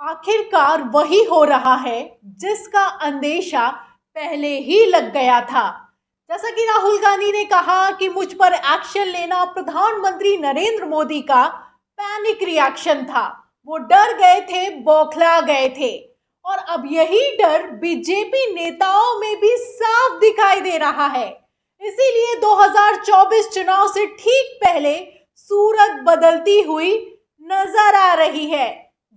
आखिरकार वही हो रहा है जिसका अंदेशा पहले ही लग गया था। जैसा कि राहुल गांधी ने कहा कि मुझ पर एक्शन लेना प्रधानमंत्री नरेंद्र मोदी का पैनिक रिएक्शन था। वो डर गए थे, बौखला गए थे। और अब यही डर बीजेपी नेताओं में भी साफ दिखाई दे रहा है। इसीलिए 2024 चुनाव से ठीक पहले सूरत बदलती हुई नजर आ रही है।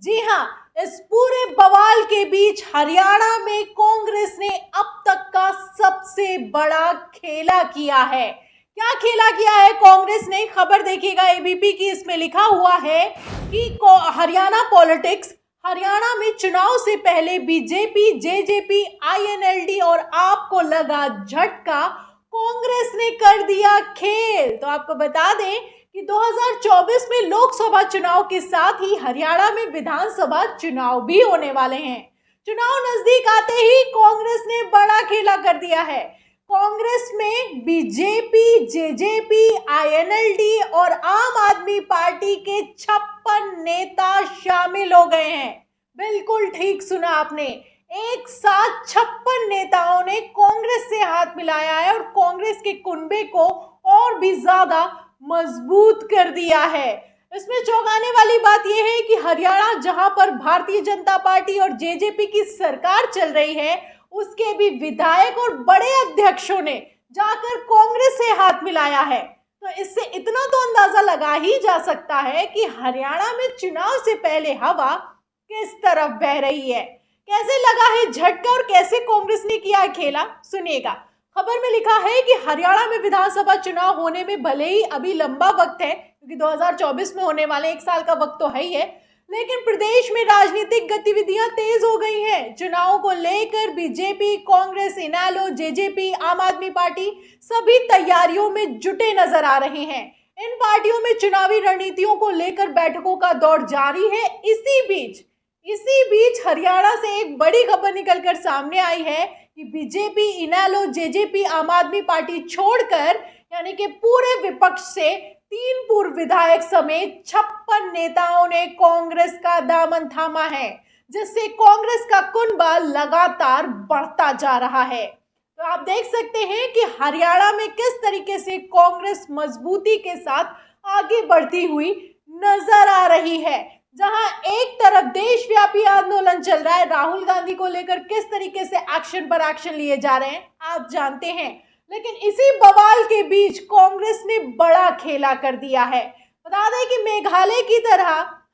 जी हाँ, इस पूरे बवाल के बीच हरियाणा में कांग्रेस ने अब तक का सबसे बड़ा खेला किया है। क्या खेला किया है कांग्रेस ने? खबर देखिएगा एबीपी की, इसमें लिखा हुआ है कि हरियाणा पॉलिटिक्स, हरियाणा में चुनाव से पहले बीजेपी, जेजेपी, आईएनएलडी और आप को लगा झटका, कांग्रेस ने कर दिया खेल। तो आपको बता दें कि 2024 में लोकसभा चुनाव के साथ ही हरियाणा में विधानसभा चुनाव भी होने वाले हैं। चुनाव नजदीक आते ही कांग्रेस ने बड़ा खेला कर दिया है। कांग्रेस में बीजेपी, जेजेपी, आईएनएलडी और आम आदमी पार्टी के 56 नेता शामिल हो गए हैं। बिल्कुल ठीक सुना आपने, एक साथ 56 नेताओं ने कांग्रेस से हाथ मिलाया है और कांग्रेस के कुनबे को और भी ज्यादा मजबूत कर दिया है। इसमें चौंकाने वाली बात यह है कि हरियाणा, जहां पर भारतीय जनता पार्टी और जेजेपी की सरकार चल रही है, उसके भी विधायक और बड़े अध्यक्षों ने जाकर कांग्रेस से हाथ मिलाया है। तो इससे इतना तो अंदाजा लगा ही जा सकता है कि हरियाणा में चुनाव से पहले हवा किस तरफ बह रही है। कैसे लगा है झटका और कैसे कांग्रेस ने किया खेला, सुनिएगा। खबर में लिखा है कि हरियाणा में विधानसभा चुनाव होने में भले ही अभी लंबा वक्त है, क्योंकि 2024 में होने वाले 1 साल का वक्त तो है ही है, लेकिन प्रदेश में राजनीतिक गतिविधियां तेज हो गई हैं। चुनाव को लेकर बीजेपी, कांग्रेस, इनेलो, जेजेपी, आम आदमी पार्टी सभी तैयारियों में जुटे नजर आ रहे हैं। इन पार्टियों में चुनावी रणनीतियों को लेकर बैठकों का दौर जारी है। इसी बीच हरियाणा से एक बड़ी खबर निकलकर सामने आई है कि बीजेपी, इनेलो, जेजेपी, आम आदमी पार्टी छोड़कर, यानी कि पूरे विपक्ष से 3 पूर्व विधायक समेत 56 नेताओं ने कांग्रेस का दामन थामा है, जिससे कांग्रेस का कुनबा लगातार बढ़ता जा रहा है। तो आप देख सकते हैं कि हरियाणा में किस तरीके से कांग्रेस मजबूती के साथ आगे बढ़ती हुई नजर आ रही है। जहां एक तरफ देशव्यापी आंदोलन चल रहा है, राहुल गांधी को लेकर किस तरीके से एक्शन पर एक्शन लिए जा रहे हैं आप जानते हैं, लेकिन इसी बवाल के बीच कांग्रेस ने बड़ा खेला कर दिया है। बता दें कि मेघालय की तरह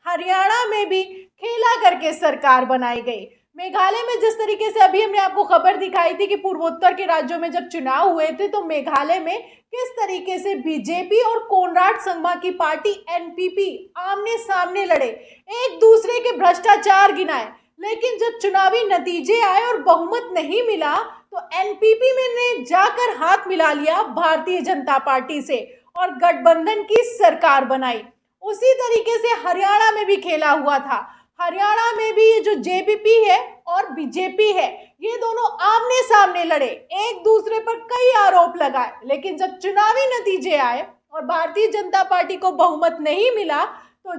हरियाणा में भी खेला करके सरकार बनाई गई। मेघालय में जिस तरीके से अभी हमने आपको खबर दिखाई थी कि पूर्वोत्तर के राज्यों में जब चुनाव हुए थे, तो मेघालय में किस तरीके से बीजेपी और कोनराड संगमा की पार्टी एनपीपी आमने सामने लड़े, एक दूसरे के भ्रष्टाचार गिनाए, लेकिन जब चुनावी नतीजे आए और बहुमत नहीं मिला, तो एनपीपी में ने जाकर हाथ मिला लिया भारतीय जनता पार्टी से और गठबंधन की सरकार बनाई। उसी तरीके से हरियाणा में भी खेला हुआ था। हरियाणा में भी ये जो जेबीपी है और बीजेपी है, ये दोनों आमने सामने लड़े, एक दूसरे पर कई आरोप लगाए, लेकिन जब चुनावी नतीजे आए और भारतीय जनता पार्टी को बहुमत नहीं मिला, तो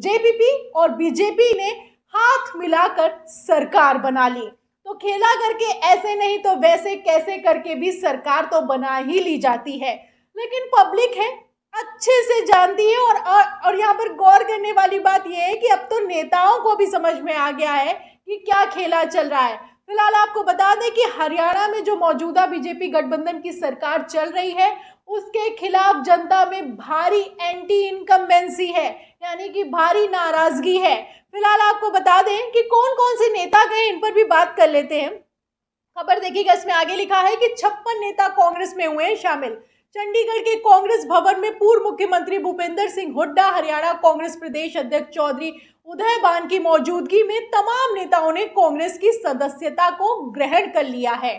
जेबीपी और बीजेपी ने हाथ मिलाकर सरकार बना ली। तो खेला करके ऐसे नहीं तो वैसे कैसे करके भी सरकार तो बना ही ली जाती है, लेकिन पब्लिक है, अच्छे से जानती है। और यहाँ पर गौर करने वाली बात यह है कि अब तो नेताओं को भी समझ में आ गया है कि क्या खेला चल रहा है। फिलहाल आपको बता दें कि हरियाणा में जो मौजूदा बीजेपी गठबंधन की सरकार चल रही है, उसके खिलाफ जनता में भारी एंटी इनकम्बेंसी है, यानी कि भारी नाराजगी है। फिलहाल आपको बता दें कि कौन कौन से नेता गए, इन पर भी बात कर लेते हैं। खबर देखिएगा, इसमें आगे लिखा है कि 56 नेता कांग्रेस में हुए हैं शामिल। चंडीगढ़ के कांग्रेस भवन में पूर्व मुख्यमंत्री भूपेंद्र सिंह हुड्डा, हरियाणा कांग्रेस प्रदेश अध्यक्ष चौधरी उदय भान की मौजूदगी में तमाम नेताओं ने कांग्रेस की सदस्यता को ग्रहण कर लिया है।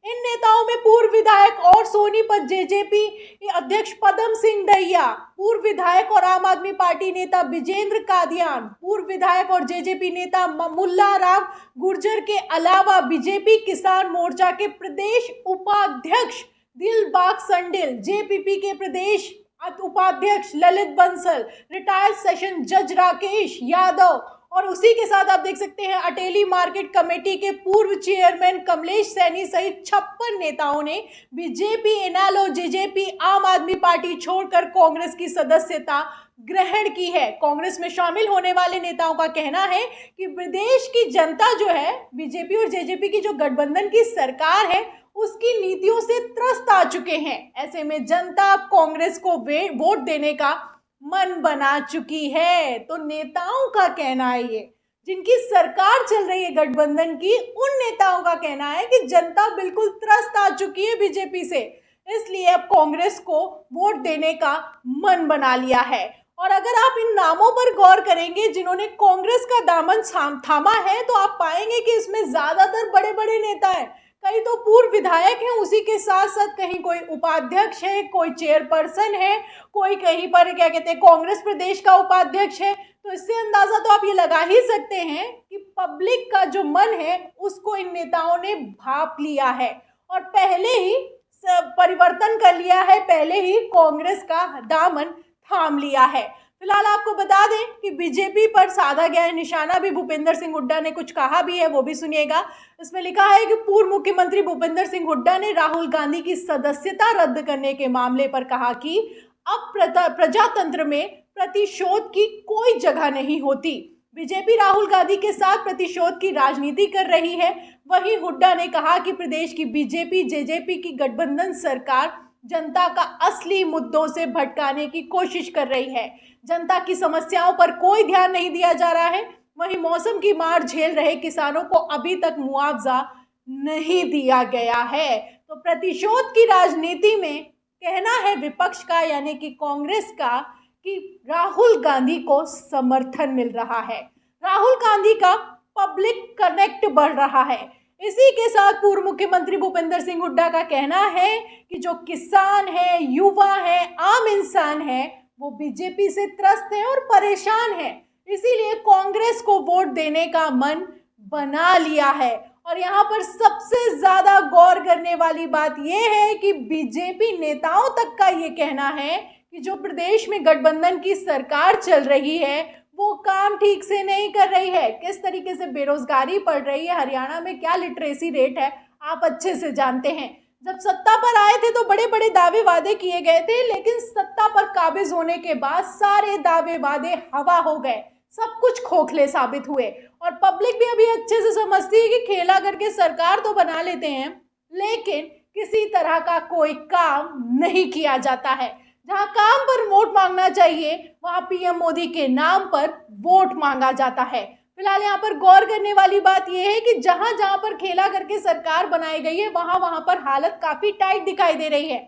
इन नेताओं में पूर्व विधायक और सोनीपत जेजेपी अध्यक्ष पदम सिंह दहिया, पूर्व विधायक और आम आदमी पार्टी नेता विजेंद्र कादियान, पूर्व विधायक और जेजेपी नेता मुल्ला राम गुर्जर के अलावा बीजेपी किसान मोर्चा के प्रदेश उपाध्यक्ष दिलबाग संडिल, जेपीपी के प्रदेश उपाध्यक्ष ललित बंसल, रिटायर्ड सेशन जज राकेश यादव और उसी के साथ आप देख सकते हैं अटेली मार्केट कमेटी के पूर्व चेयरमैन कमलेश सैनी सहित 56 नेताओं ने बीजेपी, इनेलो, जेजेपी, आम आदमी पार्टी छोड़कर कांग्रेस की सदस्यता ग्रहण की है। कांग्रेस में शामिल होने वाले नेताओं का कहना है कि प्रदेश की जनता जो है बीजेपी और जेजेपी की जो गठबंधन की सरकार है उसकी नीतियों से त्रस्त आ चुके हैं। ऐसे में जनता अब कांग्रेस को वोट देने का मन बना चुकी है। तो नेताओं का कहना है, ये जिनकी सरकार चल रही है गठबंधन की, उन नेताओं का कहना है कि जनता बिल्कुल त्रस्त आ चुकी है बीजेपी से, इसलिए अब कांग्रेस को वोट देने का मन बना लिया है। और अगर आप इन नामों पर गौर करेंगे जिन्होंने कांग्रेस का दामन थामा है, तो आप पाएंगे कि इसमें ज्यादातर बड़े बड़े नेता हैं। कई तो पूर्व विधायक हैं, उसी के साथ साथ कहीं कोई उपाध्यक्ष है, कोई चेयरपर्सन है, कोई कहीं पर क्या कहते हैं कांग्रेस प्रदेश का उपाध्यक्ष है। तो इससे अंदाजा तो आप ये लगा ही सकते हैं कि पब्लिक का जो मन है उसको इन नेताओं ने भांप लिया है और पहले ही परिवर्तन कर लिया है, पहले ही कांग्रेस का दामन थाम लिया है। फिलहाल आपको बता दें कि बीजेपी पर साधा गया है निशाना भी। भूपेंद्र सिंह हुड्डा ने कुछ कहा भी है, वो भी सुनिएगा। इसमें लिखा है कि पूर्व मुख्यमंत्री भूपेंद्र सिंह हुड्डा ने राहुल गांधी की सदस्यता रद्द करने के मामले पर कहा कि अब प्रजातंत्र में प्रतिशोध की कोई जगह नहीं होती। बीजेपी राहुल गांधी के साथ प्रतिशोध की राजनीति कर रही है। वहीं हुड्डा ने कहा कि प्रदेश की बीजेपी जेजेपी की गठबंधन सरकार जनता का असली मुद्दों से भटकाने की कोशिश कर रही है। जनता की समस्याओं पर कोई ध्यान नहीं दिया जा रहा है। वहीं मौसम की मार झेल रहे किसानों को अभी तक मुआवजा नहीं दिया गया है। तो प्रतिशोध की राजनीति में कहना है विपक्ष का, यानी कि कांग्रेस का, कि राहुल गांधी को समर्थन मिल रहा है, राहुल गांधी का पब्लिक कनेक्ट बढ़ रहा है। इसी के साथ पूर्व मुख्यमंत्री भूपेंद्र सिंह हुड्डा का कहना है कि जो किसान है, युवा है, आम इंसान है, वो बीजेपी से त्रस्त है और परेशान है, इसीलिए कांग्रेस को वोट देने का मन बना लिया है। और यहाँ पर सबसे ज्यादा गौर करने वाली बात यह है कि बीजेपी नेताओं तक का ये कहना है कि जो प्रदेश में गठबंधन की सरकार चल रही है वो काम ठीक से नहीं कर रही है। किस तरीके से बेरोजगारी बढ़ रही है, हरियाणा में क्या लिटरेसी रेट है, आप अच्छे से जानते हैं। जब सत्ता पर आए थे तो बड़े बड़े दावे वादे किए गए थे, लेकिन सत्ता पर काबिज होने के बाद सारे दावे वादे हवा हो गए, सब कुछ खोखले साबित हुए। और पब्लिक भी अभी अच्छे से समझती है कि खेला करके सरकार तो बना लेते हैं, लेकिन किसी तरह का कोई काम नहीं किया जाता है। जहां काम पर वोट मांगना चाहिए वहां पीएम मोदी के नाम पर वोट मांगा जाता है। फिलहाल यहाँ पर गौर करने वाली बात यह है कि जहां जहां पर खेला करके सरकार बनाई गई है वहां पर हालत काफी टाइट दिखाई दे रही है।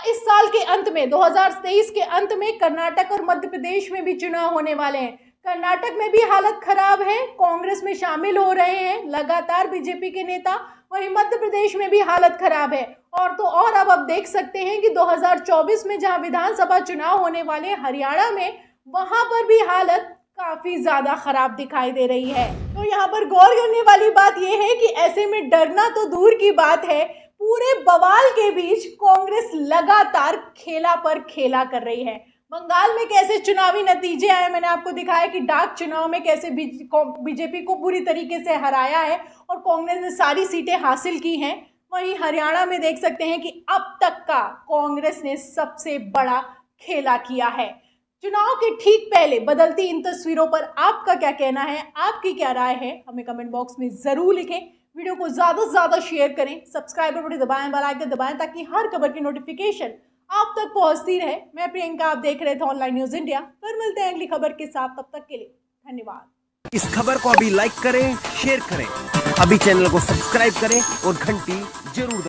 इस साल के अंत में 2023 के अंत में कर्नाटक और मध्य प्रदेश में भी चुनाव होने वाले हैं। कर्नाटक में भी हालत खराब है, कांग्रेस में शामिल हो रहे हैं लगातार बीजेपी के नेता। वहीं मध्य प्रदेश में भी हालत खराब है। और तो और अब आप देख सकते हैं कि 2024 में जहां विधानसभा चुनाव होने वाले हरियाणा में, वहां पर भी हालत काफी ज्यादा खराब दिखाई दे रही है। तो यहाँ पर गौर करने वाली बात यह है कि ऐसे में डरना तो दूर की बात है, पूरे बवाल के बीच कांग्रेस लगातार खेला पर खेला कर रही है। बंगाल में कैसे चुनावी नतीजे आए, मैंने आपको दिखाया कि डाक चुनाव में कैसे बीजेपी को पूरी तरीके से हराया है और कांग्रेस ने सारी सीटें हासिल की हैं। वहीं हरियाणा में देख सकते हैं कि अब तक का कांग्रेस ने सबसे बड़ा खेला किया है। चुनाव के ठीक पहले बदलती इन तस्वीरों पर आपका क्या कहना है, आपकी क्या राय है, हमें कमेंट बॉक्स में जरूर लिखें। वीडियो को ज्यादा से ज्यादा शेयर करें, सब्सक्राइब बटन दबाएं, बेल आइकन दबाएं ताकि हर खबर की नोटिफिकेशन आप तक पहुंचती रहे। मैं प्रियंका, आप देख रहे थे ऑनलाइन न्यूज इंडिया। फिर मिलते हैं अगली खबर के साथ, तब तक के लिए धन्यवाद। इस खबर को अभी लाइक करें, शेयर करें, अभी चैनल को सब्सक्राइब करें और घंटी जरूर